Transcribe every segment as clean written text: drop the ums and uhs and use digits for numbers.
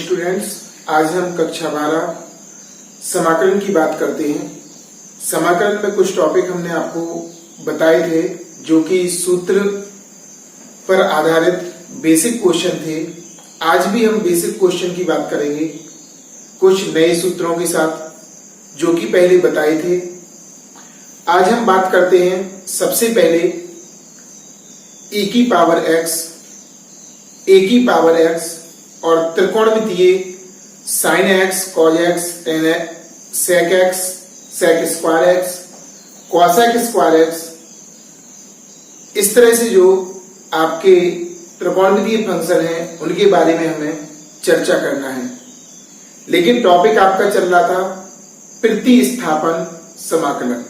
Students, आज हम कक्षा 12 समाकलन की बात करते हैं। समाकलन में कुछ टॉपिक हमने आपको बताए थे जो कि सूत्र पर आधारित बेसिक क्वेश्चन थे। आज भी हम बेसिक क्वेश्चन की बात करेंगे कुछ नए सूत्रों के साथ जो कि पहले बताए थे। आज हम बात करते हैं सबसे पहले e की पावर x और त्रिकोणमितीय sin x, cos x, tan x, sec x, sec square x, cosec square x, इस तरह से जो आपके त्रिकोणमितीय फंक्शन हैं उनके बारे में हमें चर्चा करना है। लेकिन टॉपिक आपका चल रहा था प्रतिस्थापन समाकलन।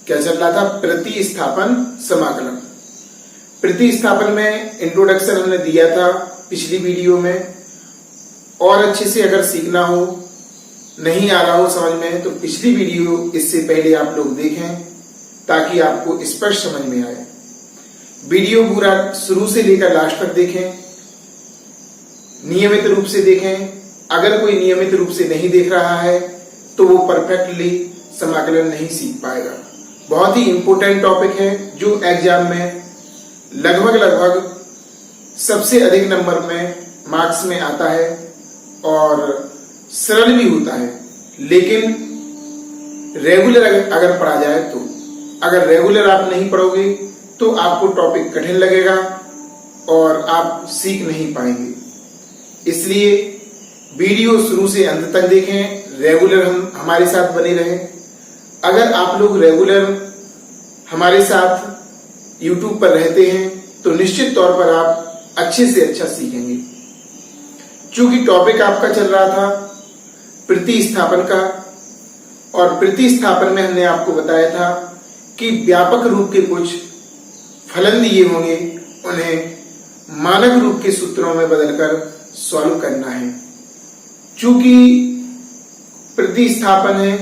क्या चल रहा था? प्रतिस्थापन समाकलन। प्रतिस्थापन में इंट्रोडक्शन हमने दिया था पिछली वीडियो में, और अच्छे से अगर सीखना हो, नहीं आ रहा हो समझ में, तो पिछली वीडियो इससे पहले आप लोग देखें ताकि आपको स्पष्ट समझ में आए। वीडियो पूरा शुरू से लेकर लास्ट तक देखें, नियमित रूप से देखें। अगर कोई नियमित रूप से नहीं देख रहा है तो वो परफेक्टली समाकलन नहीं सीख पाएगा। बहुत ही इंपॉर्टेंट टॉपिक है जो एग्जाम में लगभग सबसे अधिक नंबर में मार्क्स में आता है और सरल भी होता है। लेकिन रेगुलर अगर पढ़ा जाए तो, अगर रेगुलर आप नहीं पढ़ोगे तो आपको टॉपिक कठिन लगेगा और आप सीख नहीं पाएंगे। इसलिए वीडियो शुरू से अंत तक देखें, रेगुलर हमारे साथ बने रहें। अगर आप लोग रेगुलर हमारे साथ YouTube पर रहते हैं तो निश्चित तौर पर आप अच्छे से अच्छा सीखेंगे। चूंकि टॉपिक आपका चल रहा था प्रतिस्थापन का, और प्रतिस्थापन में हमने आपको बताया था कि व्यापक रूप के कुछ फलन दिए होंगे, उन्हें मानक रूप के सूत्रों में बदलकर सॉल्व करना है। चूंकि प्रतिस्थापन है,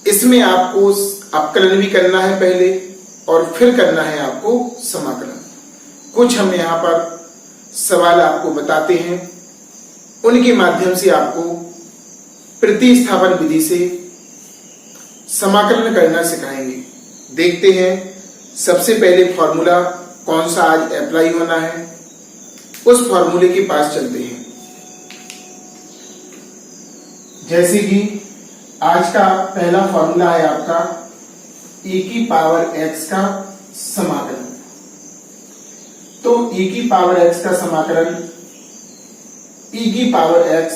इसमें आपको अवकलन भी करना है पहले और फिर करना है आपको समाकलन। कुछ हम यहाँ पर सवाल आपको बताते हैं, उनके माध्यम से आपको प्रतिस्थापन विधि से समाकलन करना सिखाएंगे। देखते हैं सबसे पहले फॉर्मूला कौन सा आज अप्लाई होना है, उस फॉर्मूले के पास चलते हैं। जैसे कि आज का पहला फॉर्मूला है आपका e की पावर x का समाकलन। तो e की पावर x का समाकलन e की पावर x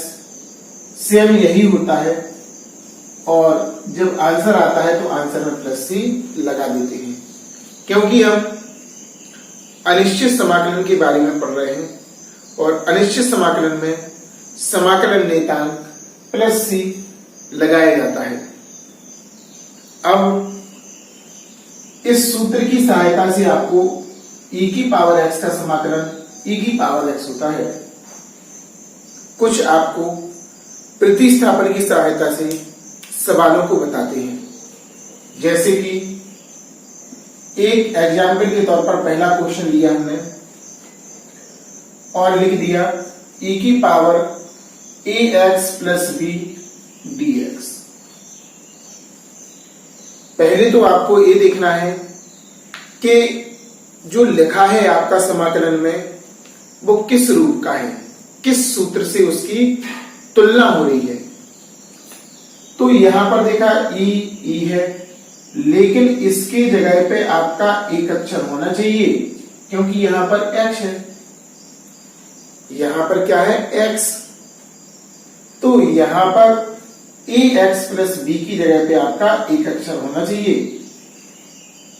सेम यही होता है, और जब आंसर आता है तो आंसर में प्लस c लगा देते हैं, क्योंकि हम अनिश्चित समाकलन के बारे में पढ़ रहे हैं और अनिश्चित समाकलन में समाकलन नेतांक प्लस c लगाया जाता है। अब इस सूत्र की सहायता से आपको e की पावर x का समाकलन e की पावर x होता है। कुछ आपको प्रतिस्थापन की सहायता से सवालों को बताते हैं। जैसे कि एक एग्जाम्पल के तौर पर पहला क्वेश्चन लिया हमने और लिख दिया e की power ax plus b dx। पहले तो आपको ये देखना है कि जो लिखा है आपका समाकलन में वो किस रूप का है, किस सूत्र से उसकी तुलना हो रही है। तो यहां पर देखा ई है, लेकिन इसके जगह पे आपका एक अक्षर होना चाहिए, क्योंकि यहां पर x है, यहां पर क्या है x। तो यहां पर ax प्लस b की जगह पे आपका एक अक्षर होना चाहिए,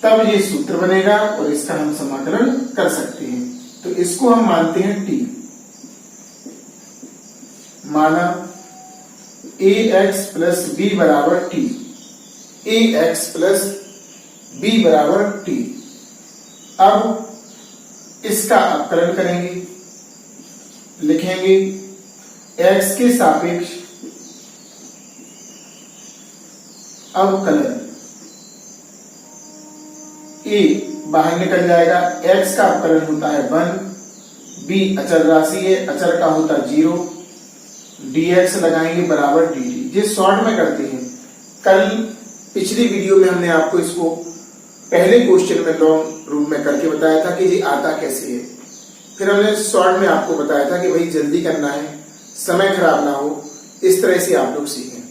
तब ये सूत्र बनेगा और इसका हम समाकलन कर सकते हैं। तो इसको हम मानते हैं t। माना ax प्लस b बराबर t, ax प्लस b बराबर t। अब इसका अवकलन करेंगे, लिखेंगे x के सापेक्ष अवकलन। a बाहर निकल जाएगा, x का अवकलन होता है 1, b अचर राशि है, अचर का होता 0, dx लगाएंगे बराबर dt। ये शॉर्ट में करते हैं। कल पिछली वीडियो में हमने आपको इसको पहले क्वेश्चन में लॉन्ग रूप में करके बताया था कि ये आता कैसे है। फिर हमने शॉर्ट में आपको बताया था कि भाई जल्दी करना है, समय खराब ना हो, इस तरह से आप लोग सीखें।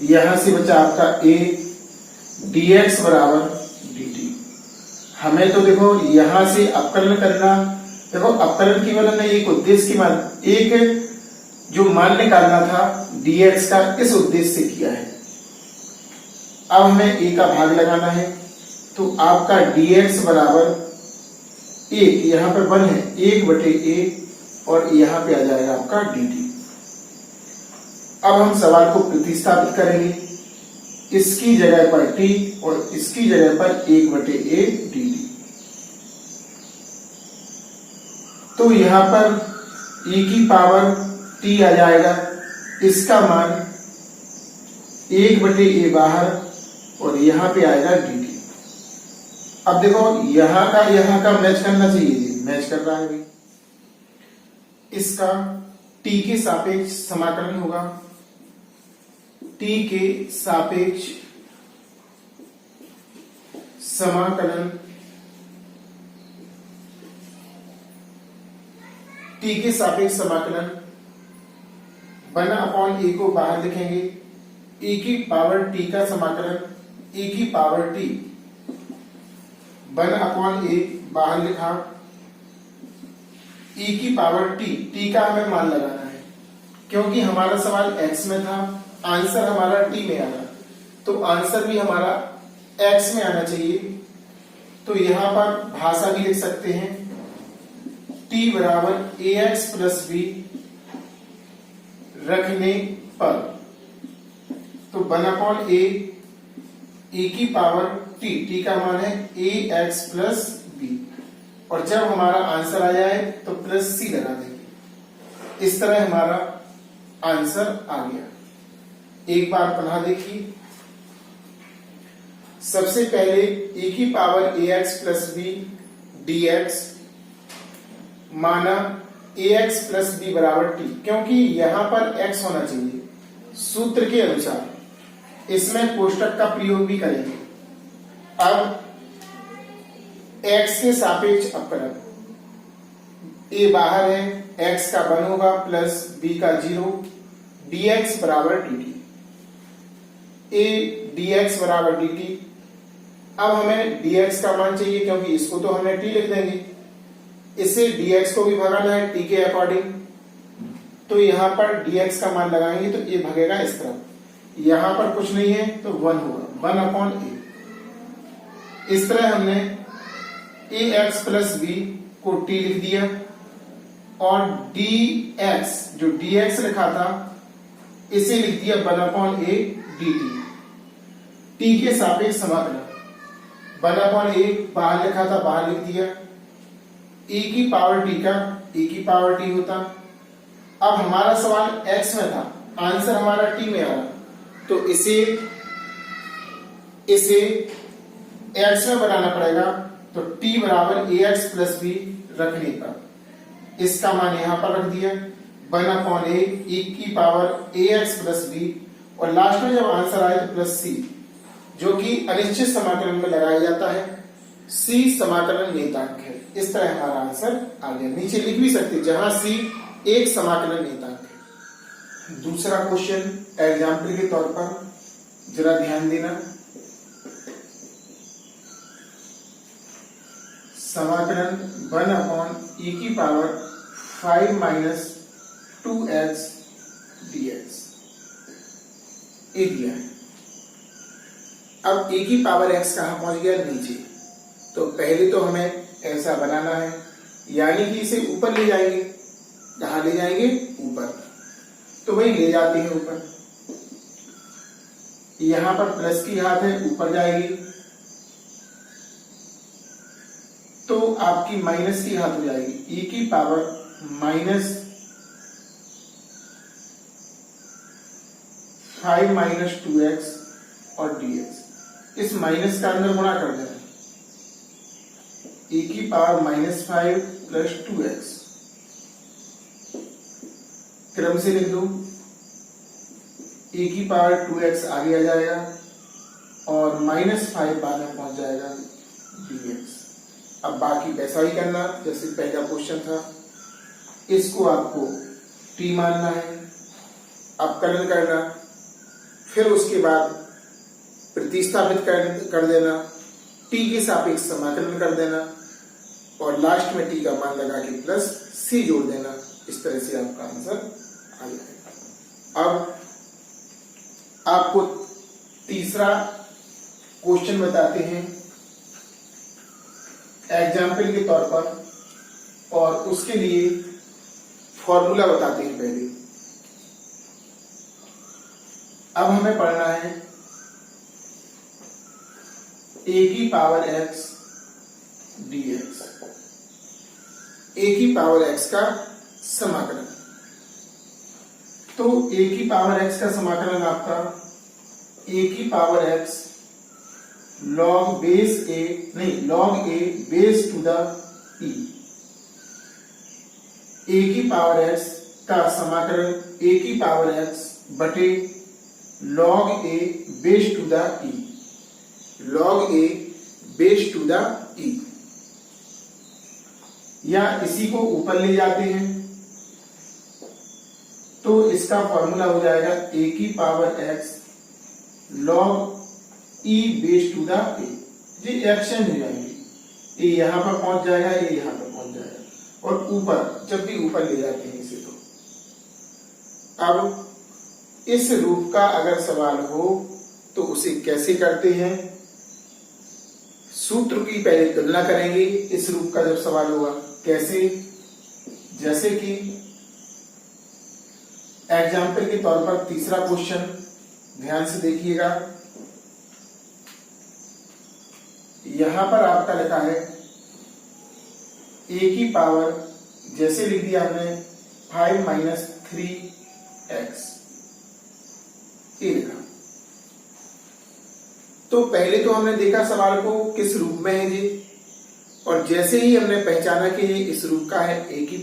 यहां से बचा आपका a dx बराबर dt। हमें तो देखो यहां से अवकलन करना, देखो अवकलन केवल हमने एक उद्देश्य की मान, एक जो मान निकालना था dx का, इस उद्देश्य से किया है। अब हमें a का भाग लगाना है, तो आपका dx बराबर 1, यहां पर 1 है, 1/a और यहां पे आ जाएगा आपका dt। अब हम सवाल को प्रतिस्थापित करेंगे, इसकी जगह पर t और इसकी जगह पर 1/a dt। तो यहां पर e की पावर t आ जाएगा, इसका मान 1/a बाहर और यहां पे आएगा dt। अब देखो यहां का मैच करना चाहिए, मैच कर रहा है भाई। इसका t के सापेक्ष समाकलन होगा, t के सापेक्ष समाकलन, t के सापेक्ष समाकलन 1/a को बाहर लिखेंगे, e की पावर t का समाकलन e की पावर t 1/a बाहर लिखा, e की पावर t का हमें मान लगाना है, क्योंकि हमारा सवाल x में था, आंसर हमारा t में आया, तो आंसर भी हमारा x में आना चाहिए। तो यहां पर भाषा भी लिख सकते हैं, t बराबर ax प्लस b रखने पर, तो 1/a e की पावर t का मान है ax प्लस b, और जब हमारा आंसर आ जाए तो प्लस c लगा देंगे। इस तरह हमारा आंसर आ गया। एक बार पुनः देखिए, सबसे पहले e की power ax plus b dx माना ax प्लस b बराबर t, क्योंकि यहां पर x होना चाहिए सूत्र के अनुसार। इसमें कोष्टक का प्रयोग भी करेंगे। अब x के सापेक्ष अवकलन, a बाहर है, x का 1 होगा प्लस b का 0, dx बराबर dt, a dx बराबर dt। अब हमें dx का मान चाहिए, क्योंकि इसको तो हमने t लिख देंगे, इसे dx को भी भगाना है t के अकॉर्डिंग, तो यहां पर dx का मान लगाएंगे तो ये भगेगा इस तरफ, यहां पर कुछ नहीं है तो 1 होगा, 1/a। इस तरह हमने ax प्लस b को t लिख दिया, और dx जो dx लिखा था इसे लिख दिया 1/a dt। t के सापेक्ष समाकलन 1/a बाहर लिखा था, बाहर लिख दिया, e की पावर t का e की पावर t होता। अब हमारा सवाल x में था, आंसर हमारा t में आ रहा, तो इसे x में बनाना पड़ेगा, तो t बराबर ax प्लस b रखने पर इसका मान यहां पर रख दिया 1/a e की पावर ax प्लस b, और लास्ट में जब आंसर आए तो प्लस c, जो कि अनिश्चित समाकलन में लगाया जाता है। c समाकलन नेतांक है। इस तरह हमारा आंसर आ गया। नीचे लिख भी सकते जहां c एक समाकलन नेतांक है। दूसरा क्वेश्चन एग्जाम्पल के तौर पर जरा ध्यान देना, समाकलन 1/e की पावर 5 माइनस 2x dx ये दिया है। अब e की पावर x कहां पहुंच गया, नीचे, तो पहले तो हमें ऐसा बनाना है, यानी कि इसे ऊपर ले जाएंगे। कहां ले जाएंगे, ऊपर, तो वही ले जाते हैं ऊपर। यहां पर प्लस की हाथ है, ऊपर जाएगी, तो आपकी माइनस की हाथ हो जाएगी, e की पावर माइनस 5 माइनस 2x और dx। इस माइनस का अंदर गुणा कर देना, e की पावर -5 प्लस 2x क्रम से लिख दो, ए की पावर 2x आगे आ जाएगा और -5 बाद में पहुंच जाएगा dx। अब बाकी वैसा ही करना जैसे पहला क्वेश्चन था, इसको आपको t मानना है, अपकलन करना, फिर उसके बाद प्रतिस्थापित कर देना, t के सापेक्ष समाकलन कर देना और लास्ट में t का मान लगा के प्लस c जोड़ देना। इस तरह से आपका आंसर आ जाएगा। अब आपको तीसरा क्वेश्चन बताते हैं एग्जाम्पल के तौर पर, और उसके लिए फॉर्मूला बताते हैं पहले। अब हमें पढ़ना है a की पावर x dx, a की पावर x का समाकलन। तो a की पावर x का समाकलन आपका a की power x log base a नहीं log a base to the e, a की पावर x का समाकलन a की पावर x बटे log a base to the e, log a base to the e, या इसी को ऊपर ले जाते हैं तो इसका फॉर्मूला हो जाएगा a की power x log e base to the a। ये एक्सचेंज हो जाएंगे, a यहां पर पहुंच जाएगा, a यहां पर पहुंच जाएगा, और ऊपर जब भी ऊपर ले जाते हैं इसे। तो अब इस रूप का अगर सवाल हो तो उसे कैसे करते हैं, सूत्र की पहले तुलना करेंगे। इस रूप का जब सवाल होगा कैसे, जैसे कि एग्जाम्पल के तौर पर तीसरा क्वेश्चन ध्यान से देखिएगा। यहां पर आपका लिखा है a की पावर, जैसे लिख दिया हमने 5 - 3x ये लिखा। तो पहले तो हमने देखा सवाल को किस रूप में है जी, और जैसे ही हमने पहचाना कि ये इस रूप का है, a की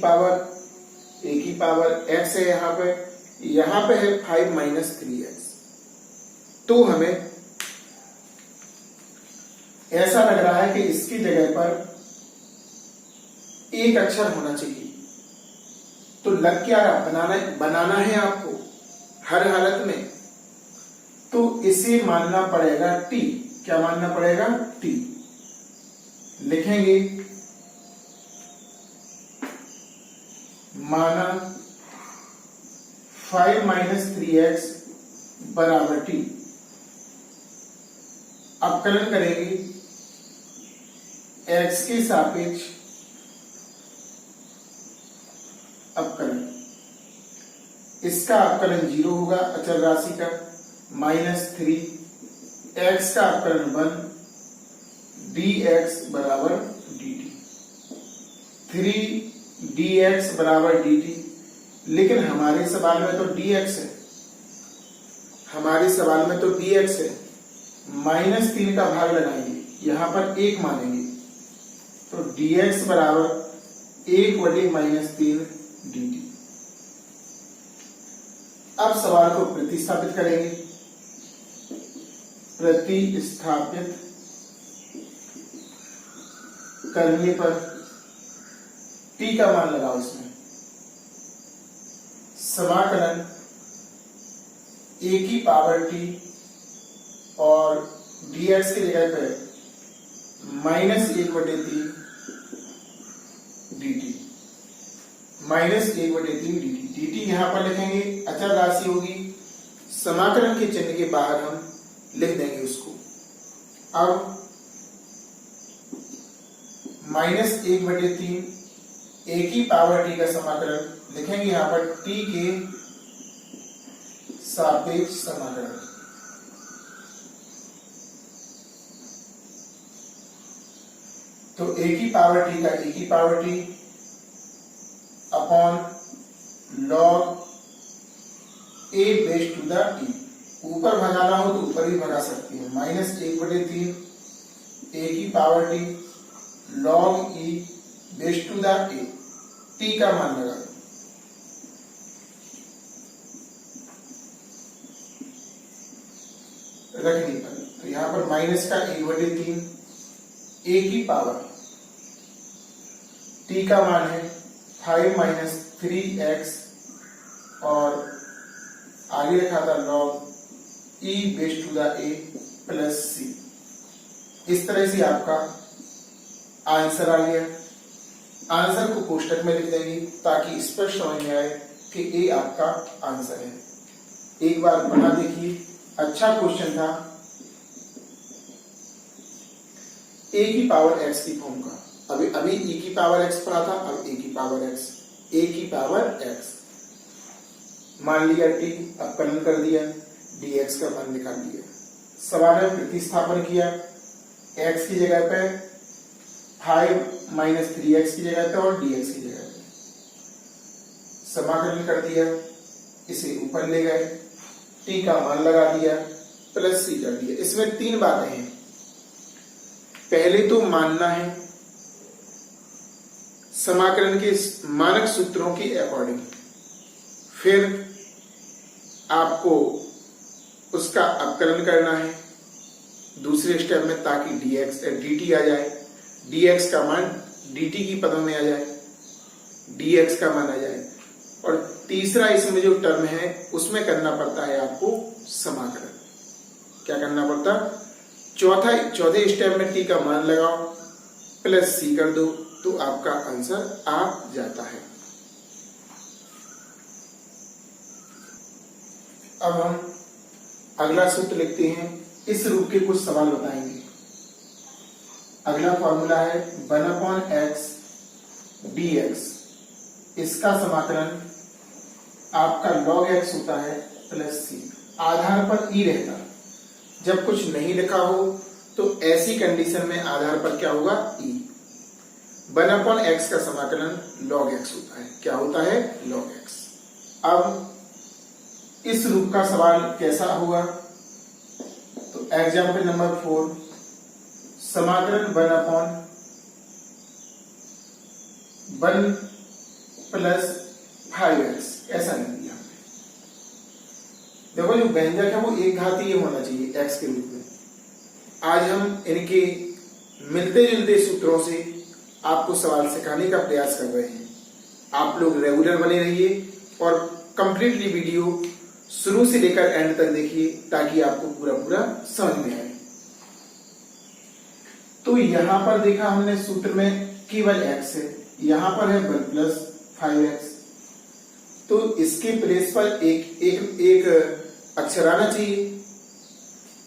पावर x है, यहां पे है 5 - 3x, तो हमें ऐसा लग रहा है कि इसकी जगह पर एक अक्षर होना चाहिए। तो लग क्या रहा, बनाना है आपको हर हालत में, तो इसे मानना पड़ेगा t। क्या मानना पड़ेगा, t। लिखेंगे माना 5 - 3x बराबर t। अपकलन करेंगे x के सापेक्ष अपकलन, इसका अपकलन 0 होगा अचल राशि का, -3 x का अपकलन 1 dx बराबर dt, 3 dx बराबर dt। लेकिन हमारे सवाल में तो dx है, -3 का भाग लगाएंगे, यहां पर 1 मानेंगे, तो dx बराबर 1/-3 dt। अब सवाल को प्रतिस्थापित करेंगे, प्रतिस्थापित करने पर t का मान लगाओ, इसमें समाकलन a की पावर t और dx की जगह पे -1/3 dt, -1/3 dt। dt यहां पर लिखेंगे, अचल राशि होगी, समाकलन के चिन्ह के बाहर हम लिख देंगे उसको। अब -1/3 a की पावर t का समाकलन लिखेंगे यहां पर t के सापेक्ष समाकलन। तो a की पावर t का a की power t upon log a base to the t। ऊपर भगाना हो तो ऊपर ही भगा सकती है, -1/3 a की power t log e base to the a, t का मान लगा। रखने पर, तो यहाँ पर माइनस का 1/3 a की पावर, t का मान है 5 माइनस 3x और आगे रखा था log e base to the a plus c। इस तरह से आपका आंसर आ गया। आंसर को कोष्टक में लिख देंगे ताकि स्पष्ट समझ में आए कि ए आपका आंसर है। एक बार बना देखिए, अच्छा क्वेश्चन था। ए की पावर एक्स की फॉर्म का, अभी ई की पावर एक्स पढ़ा था, अब ए की पावर एक्स, ए की पावर एक्स मान लिया टी, अपकलन कर दिया, dx का मान निकाल दिया। सवाल में प्रतिस्थापन किया, x की जगह पे 5 माइनस 3x की जगह पे और dx की जगह पे समाकलन कर दिया, इसे ऊपर ले गए, t का मान लगा दिया, प्लस c कर दिया। इसमें 3 बातें हैं। पहले तो मानना है समाकलन के मानक सूत्रों के अकॉर्डिंग, फिर आपको उसका अपकलन करना है दूसरे स्टेप में ताकि dt आ जाए, dx का मान dt की पदों में आ जाए, dx का मान आ जाए, और तीसरा इसमें जो टर्म है उसमें करना पड़ता है आपको समाकलन। क्या करना पड़ता? चौथे स्टेप में t का मान लगाओ, प्लस c कर दो, तो आपका आंसर आ जाता है। अब हम अगला सूत्र लिखते हैं, इस रूप के कुछ सवाल बताएंगे। अगला फॉर्मूला है 1/x dx, इसका समाकलन आपका log x होता है प्लस c। आधार पर e रहता, जब कुछ नहीं लिखा हो तो ऐसी कंडीशन में आधार पर क्या होगा? e। 1/x का समाकलन log x होता है। क्या होता है? log x। अब इस रूप का सवाल कैसा होगा? तो एग्जाम्पल नंबर 4, समाकलन 1/1 प्लस 5x, ऐसा नहीं दिया हमने। देखो जो व्यंजक है वो एक घातीय होना चाहिए x के रूप में। आज हम इनके मिलते जुलते सूत्रों से आपको सवाल सिखाने का प्रयास कर रहे हैं। आप लोग रेगुलर बने रहिए और कंप्लीटली वीडियो शुरू से लेकर एंड तक देखिए ताकि आपको पूरा समझ में आए। तो यहां पर देखा हमने सूत्र में केवल x है, यहां पर है 1 प्लस 5x, तो इसके प्लेस पर एक अक्षर आना चाहिए,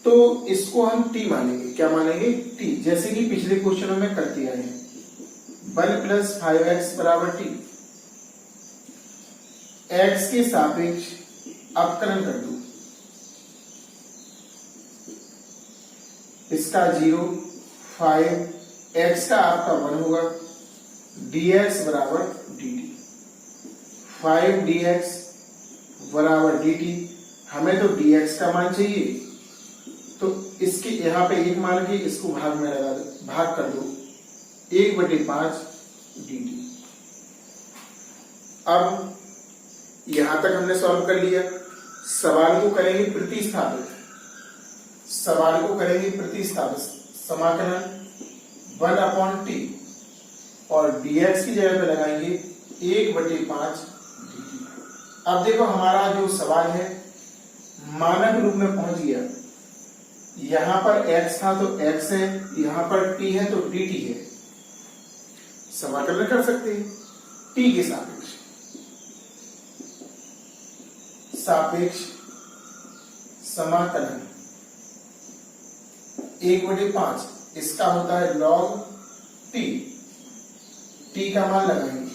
तो इसको हम t मानेंगे। क्या मानेंगे? t, जैसे कि पिछले क्वेश्चनों में करते आए हैं। 1 प्लस 5x बराबर t, x के सापेक्ष अपकलन कर दो, इसका 0, 5, x का आपका 1 होगा, dx बराबर dt। 5 dx बराबर dt, हमें तो dx का मान चाहिए, तो इसके यहां पे 1 मान के इसको भाग में लगा दो, भाग कर दो, 1/5 dt। अब यहां तक हमने सॉल्व कर लिया। सवाल को करेंगे प्रतिस्थापित, समाकलन 1/t और dx की जगह पे लगाएंगे 1/5 dt। अब देखो हमारा जो सवाल है मानक रूप में पहुंच गया। यहां पर x था तो x है, यहां पर t है तो dt है। समाकलन कर सकते हैं t के सापेक्ष समाकलन 1/5, इसका होता है log t का मान लगाएंगे,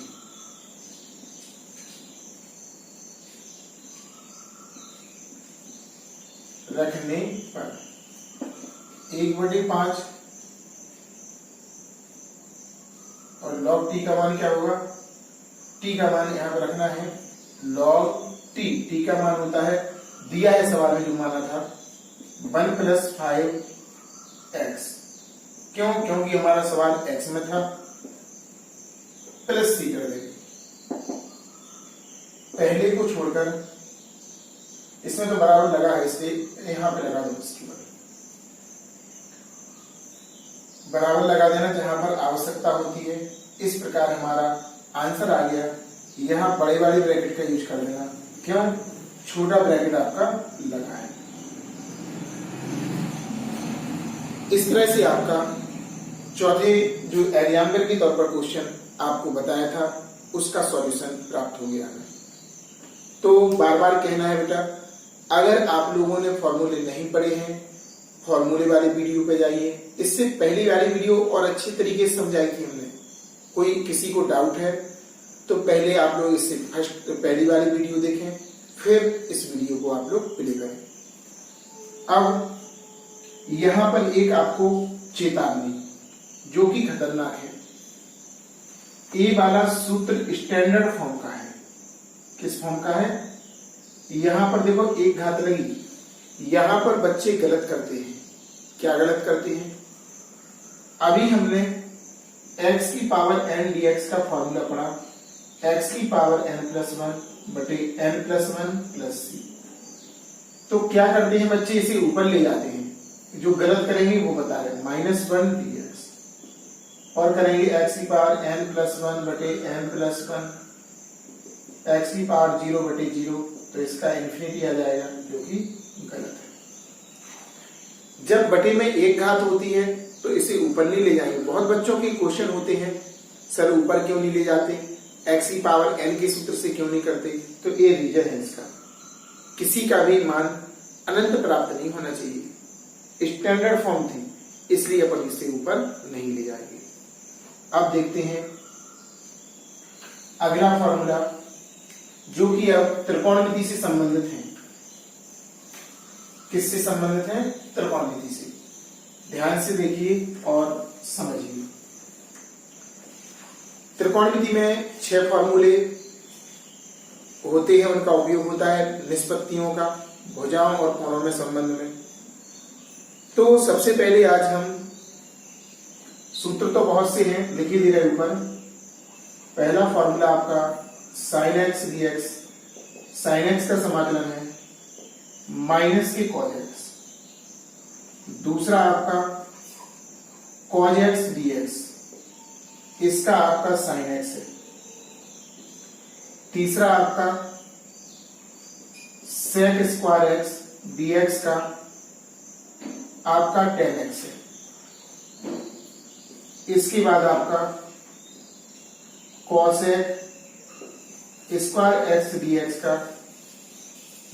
रखने पर 1/5 और log t का मान क्या होगा? t का मान यहां पर रखना है log t का मान होता है, दिया है सवाल में जो माना था 1 प्लस 5x। क्यों? क्योंकि हमारा सवाल x में था, प्लस c कर देंगे। पहले को छोड़कर इसमें तो बराबर लगा है, इसलिए यहां पे लगा दो इसके बाद। बराबर लगा देना जहां पर आवश्यकता होती है। इस प्रकार हमारा आंसर आ गया। यहाँ बड़े वाले ब्रैकेट का यूज कर देना, क्यों? छोटा ब्रैकेट आपका लगा है। इस तरह से आपका चौथे जो एग्जाम्पल के तौर पर क्वेश्चन आपको बताया था उसका सॉल्यूशन प्राप्त हो गया है। तो बार बार कहना है बेटा, अगर आप लोगों ने फॉर्मूले नहीं पढ़े हैं, फॉर्मूले वाली वीडियो पे जाइए। इससे पहली वाली वीडियो और अच्छी तरीके से समझाई थी हमने। कोई किसी को डाउट है तो पहले आप लोग इससे फर्स्ट पहली वाली वीडियो देखें, फिर इस वीडियो को आप लोग प्ले करें। अब यहां पर एक आपको चेतावनी जो कि खतरनाक है। ए वाला सूत्र स्टैंडर्ड फॉर्म का है। किस फॉर्म का है? यहां पर देखो एक घात लगी, यहां पर बच्चे गलत करते हैं। क्या गलत करते हैं? अभी हमने x की पावर n dx का फॉर्मूला पढ़ा, x की पावर n+1 बटे n+1 प्लस c। तो क्या करते हैं बच्चे? इसे ऊपर ले जाते हैं। जो गलत करेंगे वो बता रहे हैं, -1 dx और करेंगे x की पावर n+1 बटे n+1, x की पावर 0 बटे 0, तो इसका इन्फिनिटी आ जाएगा, जो कि गलत है। जब बटे में एक घात होती है तो इसे ऊपर नहीं ले जाएंगे। बहुत बच्चों के क्वेश्चन होते हैं, सर ऊपर क्यों नहीं ले जाते, x की पावर n के सूत्र से क्यों नहीं करते? तो ये रीजन है इसका। किसी का भी मान अनंत प्राप्त नहीं होना चाहिए। स्टैंडर्ड फॉर्म थी, इसलिए अपन इसे ऊपर नहीं ले जाएंगे। अब देखते हैं अगला फॉर्मूला, जो कि अब त्रिकोणमिति से संबंधित है। किससे संबंधित है? त्रिकोणमिति से। ध्यान से देखिए और समझिए। त्रिकोणमिति में 6 फॉर्मूले होते हैं, उनका उपयोग होता है निष्पत्तियों का, भुजाओं और कोणों में संबंध में। तो सबसे पहले आज हम, सूत्र तो बहुत से हैं, लिखी दे रहे ऊपर। पहला फॉर्मूला आपका sin x dx, sin x का समाकलन है माइनस के cos x। दूसरा आपका cos x dx, इसका आपका sin x है। तीसरा आपका sec स्क्वायर x dx का आपका tan x है। इसके बाद आपका cosec स्क्वायर x dx का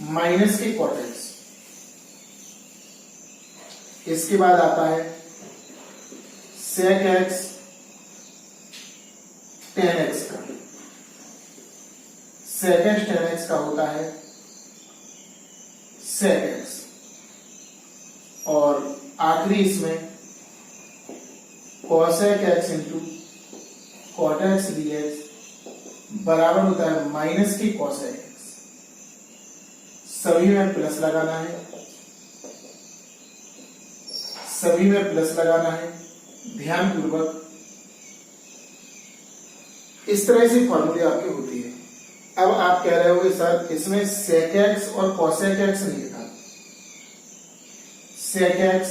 माइनस के cot x। इसके बाद आता है sec x tan x का। sec x tan x का होता है sec x। और आखिरी इसमें cosec x into cot x dx बराबर होता है माइनस की cosec x। सभी में प्लस लगाना है, सभी में प्लस लगाना है ध्यान पूर्वक। इस तरह से फॉर्मूले आपके होती है। अब आप कह रहे होगे सर इसमें sec x और cosec x नहीं लिखा, sec x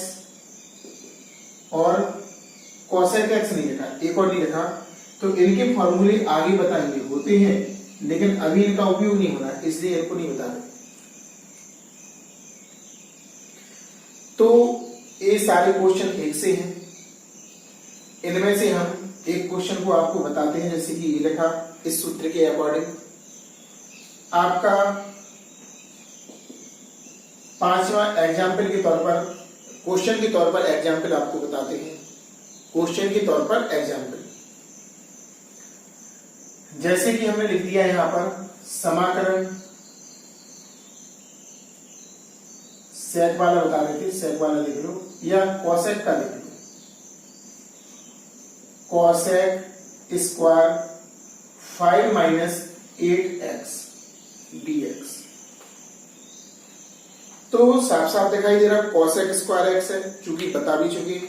और cosec x नहीं लिखा, एक और नहीं लिखा। तो इनके फॉर्मूले आगे बताएंगे, होते हैं, लेकिन अभी इनका उपयोग नहीं होना, इसलिए इनको नहीं बता रहे। तो ये सारे क्वेश्चन एक से हैं। इनमें से हम एक क्वेश्चन को आपको बताते हैं, जैसे कि ये लिखा इस सूत्र के अकॉर्डिंग। आपका 5वां एग्जाम्पल के तौर पर, क्वेश्चन के तौर पर एग्जाम्पल आपको बताते हैं। क्वेश्चन के तौर पर एग्जाम्पल, जैसे कि हमने लिख दिया यहां पर समाकलन, सेक वाला बता रहे थे, सेक वाला लिख लो या कॉसेक का लिख लो। Cosec square 5 minus 8x dx। तो साफ साफ दिखाई दे रहा कॉसेक स्क्वायर x है, चूंकि बता भी चुके,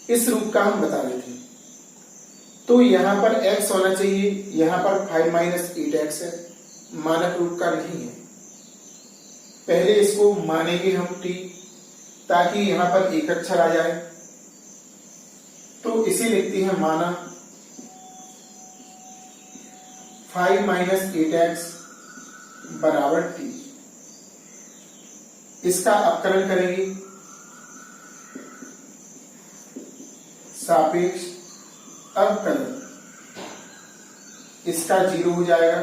इस रूप का हम बता रहे थे। तो यहां पर x होना चाहिए, यहां पर 5 माइनस 8x है, मानक रूप का नहीं है। पहले इसको मानेंगे हम t, ताकि यहां पर एक अक्षर आ जाए। तो इसे लिखते हैं माना 5 - 8x बराबर t। इसका अपकलन करेंगे, सापेक्ष अवकलन, इसका 0 हो जाएगा।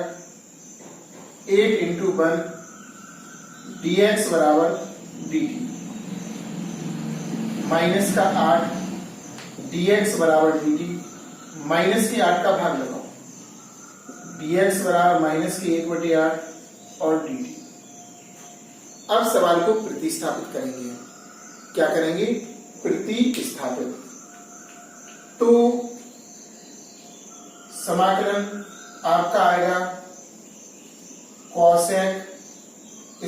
8 × 1 dx बराबर dt, माइनस का 8 dx बराबर dt, माइनस के 8 का भाग लगाओ, dx बराबर -1/8 और dt। अब सवाल को प्रतिस्थापित करेंगे। क्या करेंगे? प्रतिस्थापित। तो समाकलन आपका आएगा cosec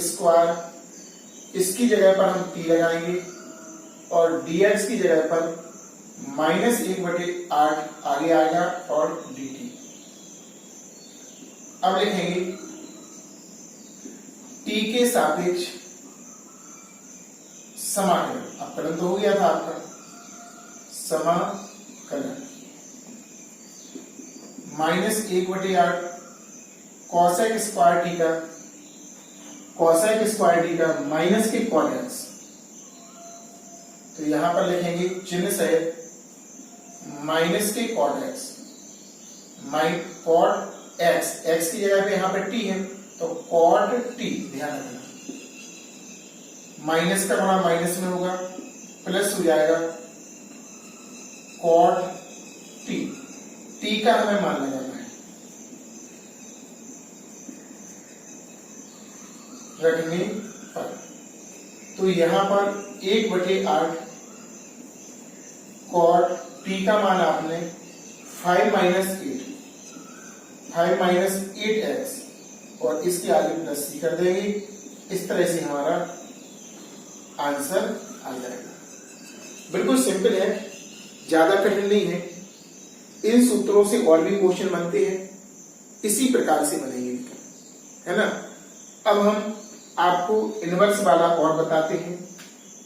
स्क्वायर, इसकी जगह पर हम t लगाएंगे और dx की जगह पर -1/8 आगे आएगा और dt। अब लिखेंगे t के सापेक्ष समाकलन। अपकलन तो हो गया था आपका, समाकलन -1/8 cosec स्क्वायर t का, cosec स्क्वायर t का माइनस के cot x। तो यहां पर लिखेंगे चिन्ह सहित माइनस के cot x, cot x, x की जगह पे यहां पे t है तो cot t, ध्यान रखना, माइनस का गुणा माइनस में होगा, प्लस हो जाएगा cot t। t का हमें मान लगाना है, रखने पर। तो यहां पर 1/8 cot t का मान आपने 5 - 8x और इसके आगे प्लस c कर देंगे। इस तरह से हमारा आंसर आ जाएगा। बिल्कुल सिंपल है, ज्यादा कठिन नहीं है। इन सूत्रों से और भी क्वेश्चन बनते हैं, इसी प्रकार से बनेंगे, है ना। अब हम आपको इनवर्स वाला और बताते हैं।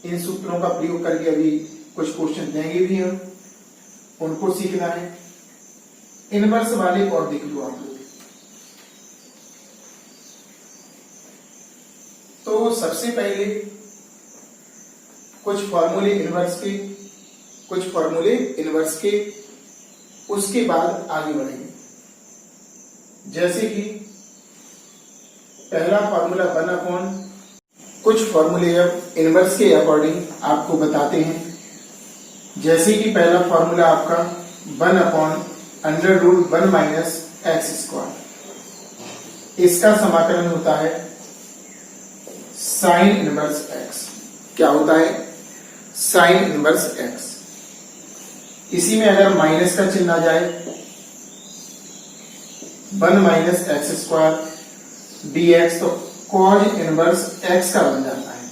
इन सूत्रों का प्रयोग करके अभी कुछ क्वेश्चन देंगे भी हम, उनको सीखना है। इनवर्स वाले और देख लो आप लोग। तो सबसे पहले कुछ फॉर्मूले इनवर्स के, उसके बाद आगे बढ़ेंगे। जैसे कि पहला फॉर्मूला 1/, कुछ फॉर्मूले अब इनवर्स के अकॉर्डिंग आपको बताते हैं। जैसे कि पहला फॉर्मूला आपका 1/√1 - x², इसका समाकलन होता है sin इनवर्स x। क्या होता है? sin inverse x। इसी में अगर माइनस का चिन्ह आ जाए, 1 - x² dx, तो cos इनवर्स x का बन जाता है।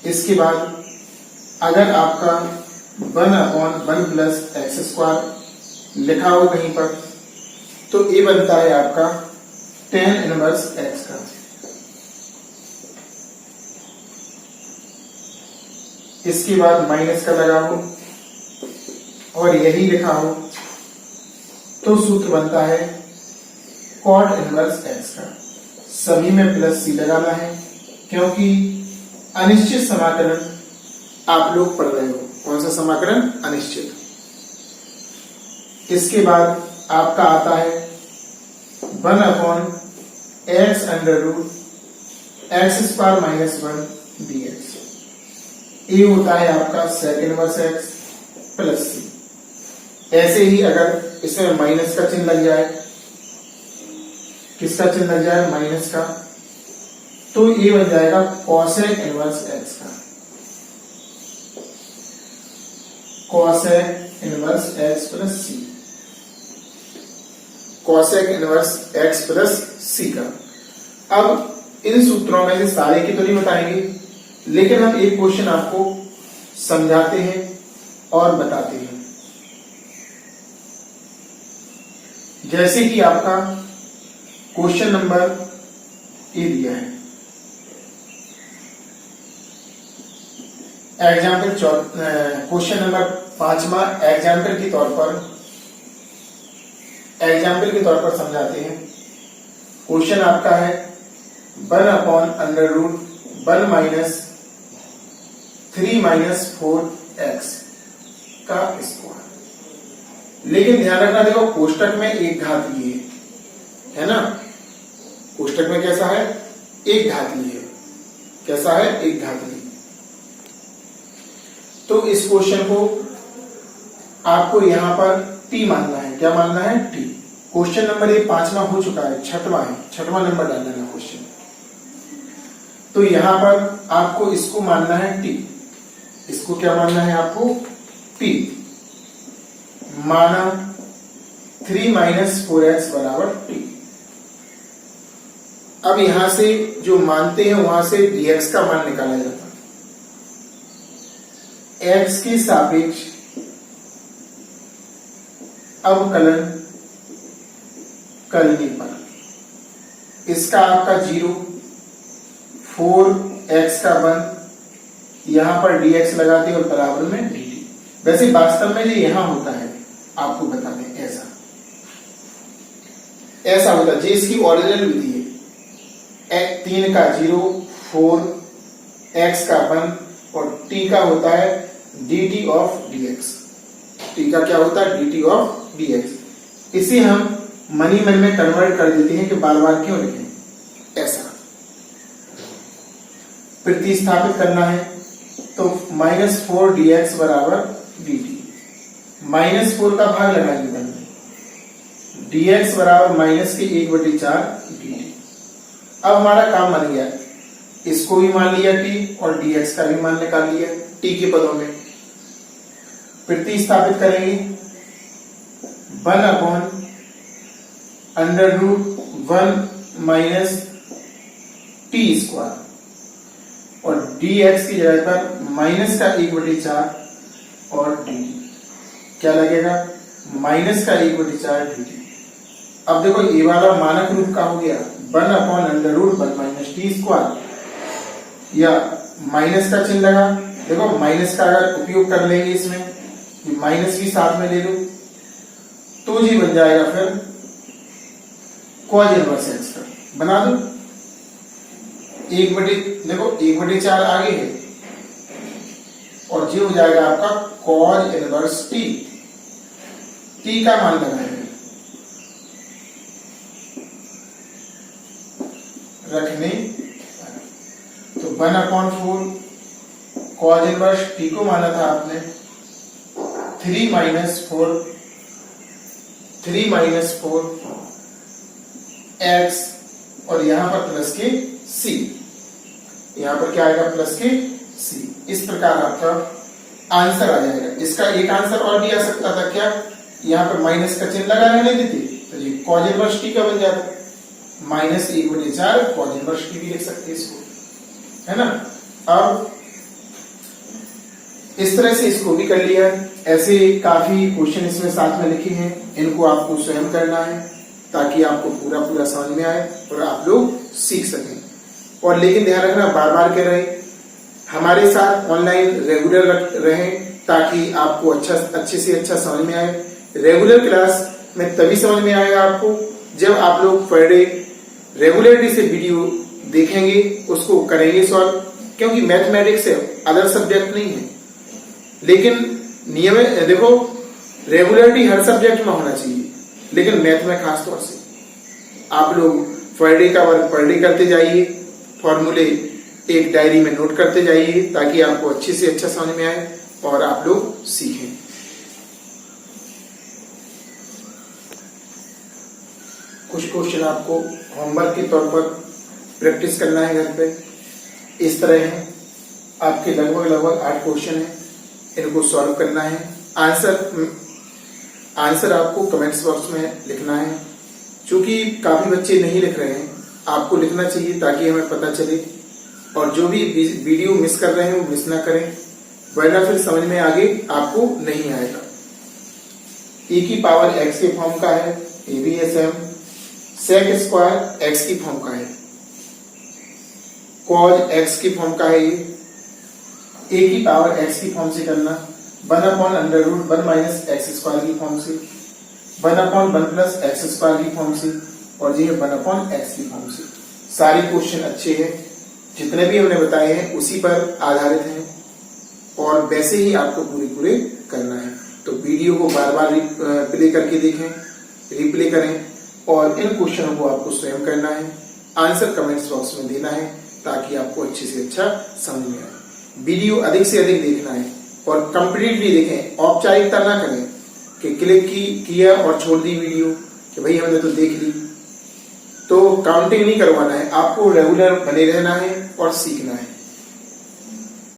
इसके बाद अगर आपका 1/1 + x² लिखा हो कहीं पर, तो ये बनता है आपका tan इनवर्स x का। इसके बाद माइनस का लगा हो और यही लिखा हो, तो सूत्र बनता है cot इनवर्स x का। सभी में प्लस c लगाना है, क्योंकि अनिश्चित समाकलन आप लोग पढ़ रहे हो। कौन सा समाकलन? अनिश्चित। इसके बाद आपका आता है 1/x² - 1 dx। ये होता है आपका sec inverse x plus c। ऐसे ही अगर इसमें माइनस का चिन्ह लग जाए, किसका चिन्ह लग जाए? माइनस का, तो ये बन जाएगा cosec इनवर्स x का। cosec inverse x plus c, cosec inverse x plus c का। अब इन सूत्रों में से सारे की तो नहीं बताएंगे, लेकिन हम एक क्वेश्चन आपको समझाते हैं और बताते हैं। जैसे कि आपका क्वेश्चन नंबर ए दिया है, एग्जाम्पल क्वेश्चन नंबर 5वां एग्जाम्पल के तौर पर समझाते हैं। क्वेश्चन आपका है 1/√1 माइनस 3 माइनस 4x का स्क्वायर। लेकिन ध्यान रखना, देखो कोष्टक में एक घातीय है ना, कोष्टक में कैसा है, एक घातीय है। कैसा है, एक घातीय। तो इस क्वेश्चन को आपको यहां पर t मानना है। क्या मानना है, t। क्वेश्चन नंबर ये 5वां हो चुका है, 6वां नंबर डालना है क्वेश्चन। तो यहां पर आपको इसको मानना है t। इसको क्या मानना है आपको, t। माना 3 माइनस 4x बराबर t। अब यहां से जो मानते हैं वहां से dx का मान निकाला जाता है। x के सापेक्ष अवकलन करने पर इसका आपका 0, 4x का 1, यहां पर dx लगाते और बराबर में dt। वैसे वास्तव में जो यहां होता है आपको बता दें, ऐसा होता है। जो इसकी ओरिजिनल विधि है, 3 का 0, 4 x का 1 और t का होता है dt ऑफ dx। t का क्या होता है, dt ऑफ dx। इसे हम मनी मन में कन्वर्ट कर देते हैं कि बार बार क्यों लिखें, ऐसा प्रतिस्थापित करना है। तो -4 dx बराबर dt। -4 का भाग लगाएंगे बन में, dx बराबर माइनस के 1/4 dt। अब हमारा काम बन गया, इसको भी मान लिया t और dx का भी मान निकाल लिया t के पदों में। प्रतिस्थापित करेंगे 1/√1 माइनस t स्क्वायर और dx की जगह पर माइनस का 1/4 और dt। क्या लगेगा, माइनस का 1/4 dt। अब देखो ये वाला मानक रूप का हो गया 1/√1 माइनस टी स्क्वायर, या माइनस का चिन्ह लगा। देखो माइनस का अगर उपयोग कर लेंगे इसमें, माइनस भी साथ में ले लो तो जी बन जाएगा फिर cos इनवर्स x का। बना दो, देखो 1/4 आगे है और जी हो जाएगा आपका cos इनवर्स t का मान लगाएंगे, रखने तो 1/4 cos इनवर्स t को माना था आपने 3 माइनस 4 x और यहां पर प्लस के c। यहां पर क्या आएगा, प्लस के c। इस प्रकार आपका आंसर आ जाएगा। इसका एक आंसर और भी आ सकता था, क्या, यहां पर माइनस का चिन्ह लगा रहने देते तो जी cos इनवर्स t का बन जाता, -1/4 cos इनवर्स t भी लिख सकते हैं इसको, है ना। अब इस तरह से इसको भी कर लिया। ऐसे काफी क्वेश्चन इसमें साथ में लिखे हैं, इनको आपको स्वयं करना है ताकि आपको पूरा समझ में आए और आप लोग सीख सकें। और लेकिन ध्यान रखना, बार बार कह रहे हैं हमारे साथ ऑनलाइन रेगुलर रहें ताकि आपको अच्छे से अच्छा समझ में आए। रेगुलर क्लास में तभी समझ में आएगा आपको जब आप लोग पर डे रेगुलरिटी से वीडियो देखेंगे, उसको करेंगे सॉल्व। क्योंकि मैथमेटिक्स अदर सब्जेक्ट नहीं है, लेकिन नियम देखो रेगुलरिटी हर सब्जेक्ट में होना चाहिए, लेकिन मैथ में खास तौर से आप लोग पर डे का वर्क पर डे करते जाइए, फॉर्मूले एक डायरी में नोट करते जाइए ताकि आपको अच्छे से अच्छा समझ में आए और आप लोग सीखें। कुछ क्वेश्चन आपको होमवर्क के तौर पर प्रैक्टिस करना है घर पे। इस तरह है, आपके लगभग 8 क्वेश्चन है, इनको सॉल्व करना है। आंसर आपको कमेंट्स बॉक्स में लिखना है। चूंकि काफी बच्चे नहीं लिख रहे हैं, आपको लिखना चाहिए ताकि हमें पता चले, और जो भी वीडियो मिस कर रहे हैं वो मिस ना करें, वरना फिर समझ में आगे आपको नहीं आएगा। e की पावर x के फॉर्म का है, ये भी है सेम। sec स्क्वायर x की फॉर्म का है, cos x की फॉर्म का है ये, ए की पावर एक्स की फॉर्म से करना, 1/√1 माइनस एक्स स्क्वायर की फॉर्म से, 1/1 प्लस एक्स स्क्वायर की फॉर्म से, और ये 1/x की फॉर्म से। सारे क्वेश्चन अच्छे हैं, जितने भी हमने बताए हैं उसी पर आधारित हैं और वैसे ही आपको पूरे करना है। तो वीडियो को बार बार प्ले करके देखें, रिप्ले करें और इन क्वेश्चनों को आपको स्वयं करना है, आंसर कमेंट्स बॉक्स में देना है ताकि आपको अच्छे से अच्छा समझ में आए। वीडियो अधिक से अधिक देखना है और कंप्लीटली देखें, औपचारिकता ना करें कि क्लिक किया और छोड़ दी वीडियो कि भाई हमने तो देख ली। तो काउंटिंग नहीं करवाना है, आपको रेगुलर बने रहना है और सीखना